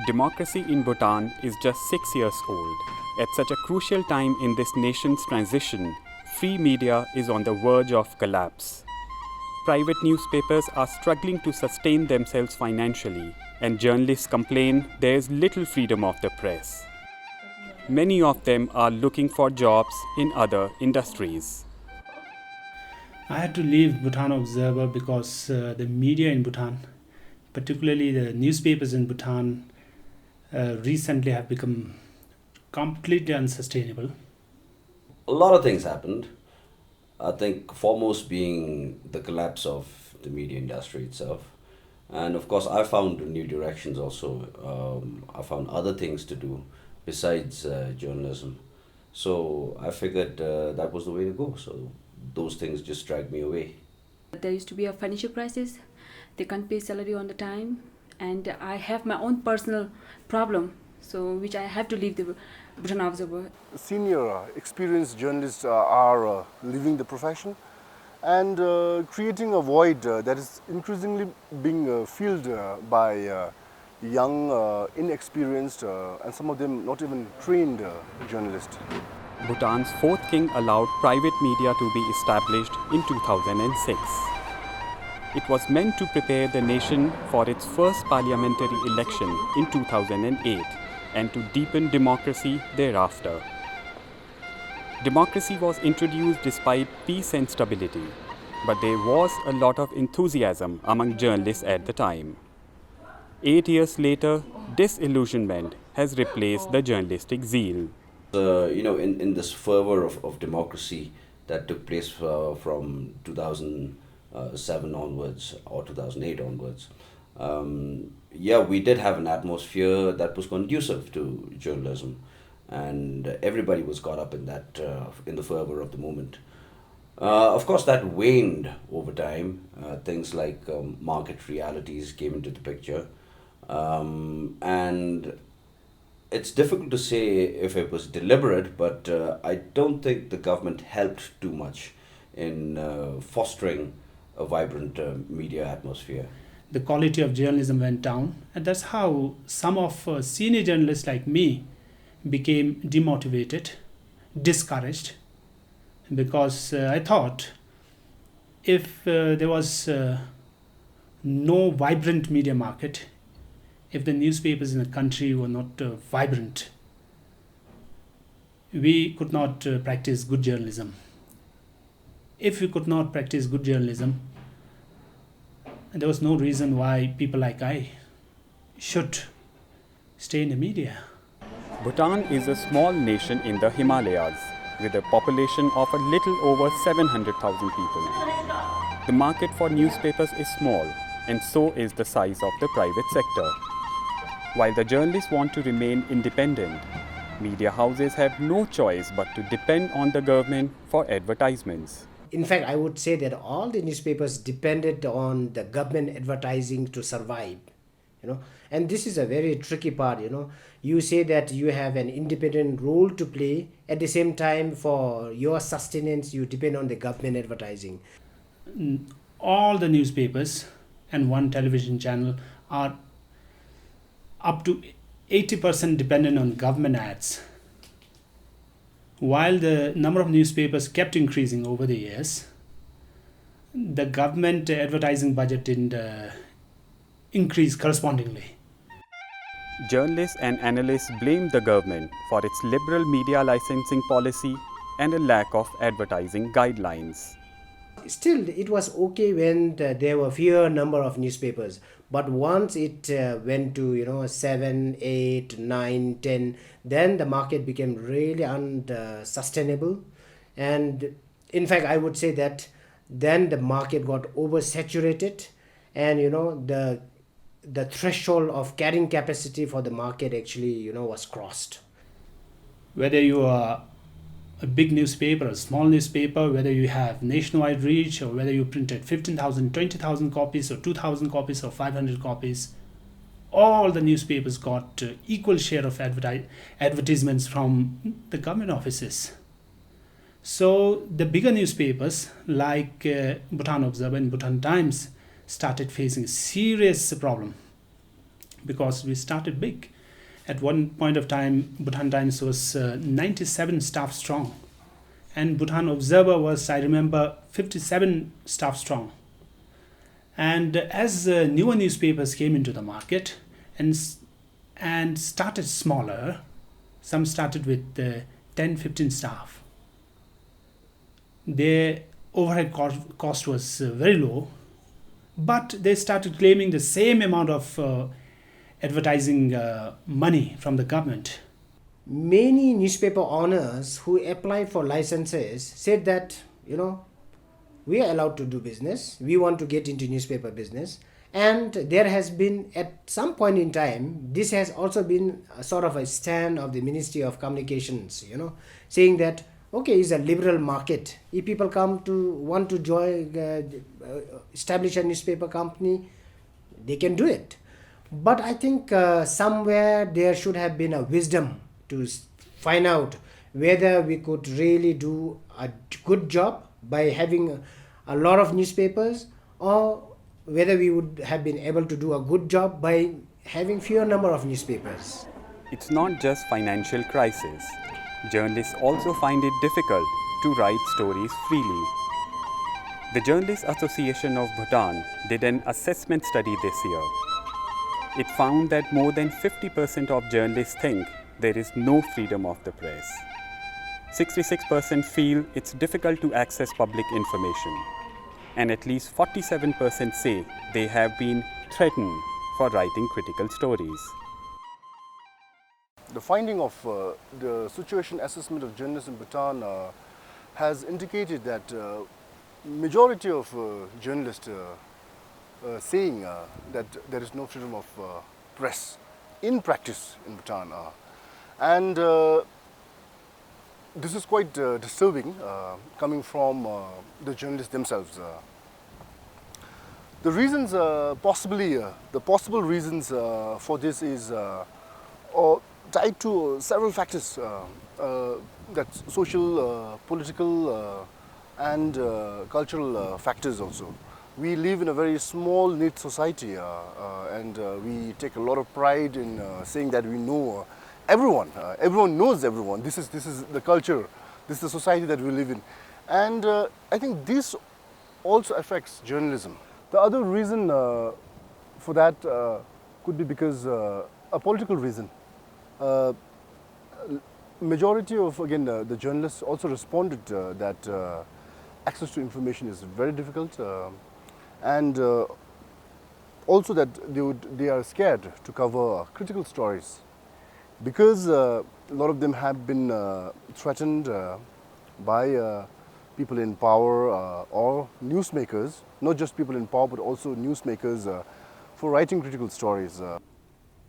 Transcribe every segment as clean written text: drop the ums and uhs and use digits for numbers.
Democracy in Bhutan is just 6 years old. At such a crucial time in this nation's transition, free media is on the verge of collapse. Private newspapers are struggling to sustain themselves financially, and journalists complain there is little freedom of the press. Many of them are looking for jobs in other industries. I had to leave Bhutan Observer because the media in Bhutan, particularly the newspapers in Bhutan, recently have become completely unsustainable. A lot of things happened. I think foremost being the collapse of the media industry itself. And of course, I found new directions also. I found other things to do besides journalism. So I figured that was the way to go. So those things just dragged me away. There used to be a financial crisis. They can't pay salary on the time. And I have my own personal problem, so which I have to leave the Bhutan Observer. Senior, experienced journalists are leaving the profession and creating a void that is increasingly being filled by young, inexperienced, and some of them not even trained journalists. Bhutan's fourth king allowed private media to be established in 2006. It was meant to prepare the nation for its first parliamentary election in 2008 and to deepen democracy thereafter. Democracy was introduced despite peace and stability, but there was a lot of enthusiasm among journalists at the time. 8 years later, disillusionment has replaced the journalistic zeal. In this fervor of democracy that took place from 2007 onwards or 2008 onwards, we did have an atmosphere that was conducive to journalism, and everybody was caught up in that, in the fervor of the moment. Of course, that waned over time. Things like market realities came into the picture, and it's difficult to say if it was deliberate, but I don't think the government helped too much in fostering a vibrant media atmosphere. The quality of journalism went down, and that's how some of senior journalists like me became demotivated, discouraged, because I thought if there was no vibrant media market, if the newspapers in the country were not vibrant, we could not practice good journalism. If we could not practice good journalism, there was no reason why people like I should stay in the media. Bhutan is a small nation in the Himalayas with a population of a little over 700,000 people. The market for newspapers is small, and so is the size of the private sector. While the journalists want to remain independent, media houses have no choice but to depend on the government for advertisements. In fact, I would say that all the newspapers depended on the government advertising to survive, and this is a very tricky part. You say that you have an independent role to play, at the same time for your sustenance you depend on the government advertising. All the newspapers and one television channel are up to 80% dependent on government ads. While the number of newspapers kept increasing over the years, the government advertising budget didn't increase correspondingly. Journalists and analysts blame the government for its liberal media licensing policy and a lack of advertising guidelines. Still, it was okay when there were fewer number of newspapers, but once it went to 7, 8, 9, 10, then the market became really unsustainable. And in fact, I would say that then the market got oversaturated, and the threshold of carrying capacity for the market actually was crossed. Whether you are a big newspaper, a small newspaper, whether you have nationwide reach, or whether you printed 15,000, 20,000 copies, or 2,000 copies, or 500 copies, all the newspapers got equal share of advertisements from the government offices. So the bigger newspapers like Bhutan Observer and Bhutan Times started facing a serious problem because we started big. At one point of time, Bhutan Times was 97 staff strong, and Bhutan Observer was, I remember, 57 staff strong. And as newer newspapers came into the market and started smaller, some started with 10, 15 staff. Their overhead cost was very low, but they started claiming the same amount of advertising money from the government. Many newspaper owners who applied for licenses said that, we are allowed to do business, we want to get into newspaper business. And there has been, at some point in time, this has also been a sort of a stand of the Ministry of Communications, saying that, okay, it's a liberal market. If people want to join, establish a newspaper company, they can do it. But I think somewhere there should have been a wisdom to find out whether we could really do a good job by having a lot of newspapers, or whether we would have been able to do a good job by having fewer number of newspapers. It's not just financial crisis. Journalists also find it difficult to write stories freely. The Journalists Association of Bhutan did an assessment study this year. It found that more than 50% of journalists think there is no freedom of the press. 66% feel it's difficult to access public information, and at least 47% say they have been threatened for writing critical stories. The finding of the situation assessment of journalists in Bhutan has indicated that majority of journalists saying that there is no freedom of press in practice in Bhutan. And this is quite disturbing coming from the journalists themselves. The reasons, the possible reasons for this is tied to several factors, that's social, political and cultural factors also. We live in a very small knit society and we take a lot of pride in saying that we know everyone. Everyone knows everyone. This is the culture, this is the society that we live in. And I think this also affects journalism. The other reason for that could be because a political reason. Majority of, again, the journalists also responded that access to information is very difficult, and also that they are scared to cover critical stories because a lot of them have been threatened by people in power or newsmakers, not just people in power but also newsmakers for writing critical stories.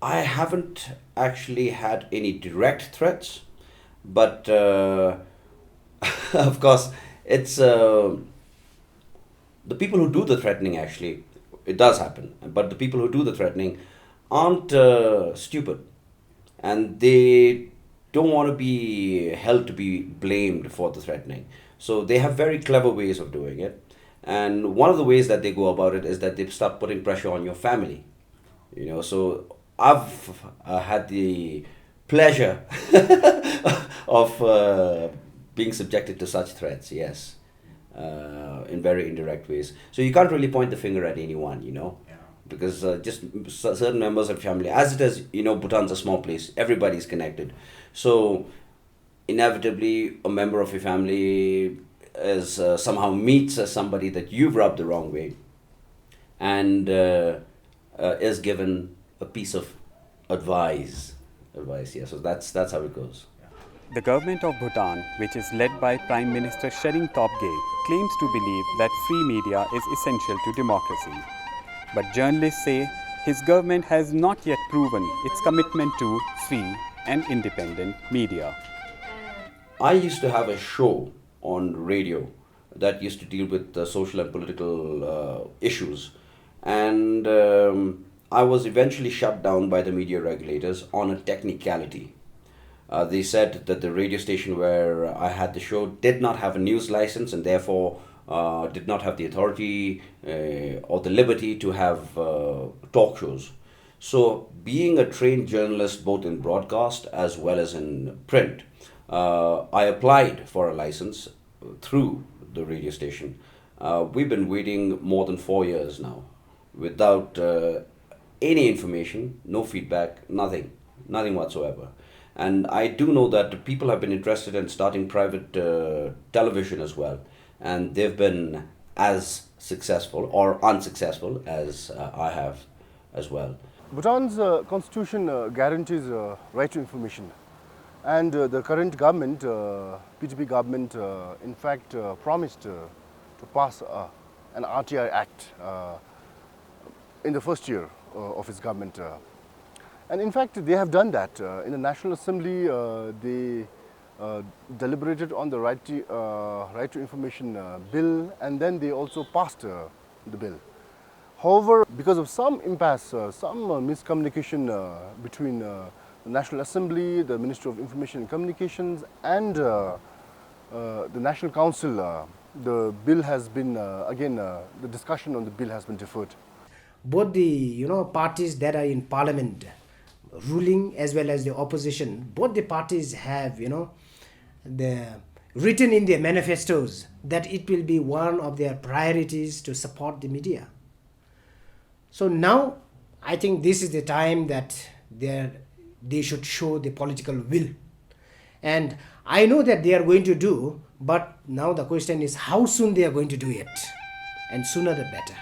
I haven't actually had any direct threats, but of course it's the people who do the threatening. Actually, it does happen, but the people who do the threatening aren't stupid, and they don't want to be held to be blamed for the threatening. So they have very clever ways of doing it, and one of the ways that they go about it is that they start putting pressure on your family. So I've had the pleasure of being subjected to such threats, yes, in very indirect ways. So you can't really point the finger at anyone, because just certain members of family, as it is, Bhutan's a small place, everybody's connected. So inevitably, a member of your family is somehow meets somebody that you've rubbed the wrong way, and is given a piece of advice. Yeah. So that's how it goes. The government of Bhutan, which is led by Prime Minister Shering Topgay, claims to believe that free media is essential to democracy. But journalists say his government has not yet proven its commitment to free and independent media. I used to have a show on radio that used to deal with social and political issues, and I was eventually shut down by the media regulators on a technicality. They said that the radio station where I had the show did not have a news license and therefore did not have the authority or the liberty to have talk shows. So, being a trained journalist both in broadcast as well as in print, I applied for a license through the radio station. We've been waiting more than 4 years now without any information, no feedback, nothing whatsoever. And I do know that people have been interested in starting private television as well, and they've been as successful or unsuccessful as I have as well. Bhutan's constitution guarantees right to information, and the current government, PTP government, in fact promised to pass an RTI Act in the first year of its government. And in fact, they have done that. In the National Assembly, they deliberated on the right to information bill, and then they also passed the bill. However, because of some impasse, some miscommunication between the National Assembly, the Ministry of Information and Communications, and the National Council, the bill has been, the discussion on the bill has been deferred. Both the parties that are in parliament, ruling as well as the opposition, both the parties have written in their manifestos that it will be one of their priorities to support the media. So now I think this is the time that they should show the political will, and I know that they are going to do, but now the question is how soon they are going to do it, and sooner the better.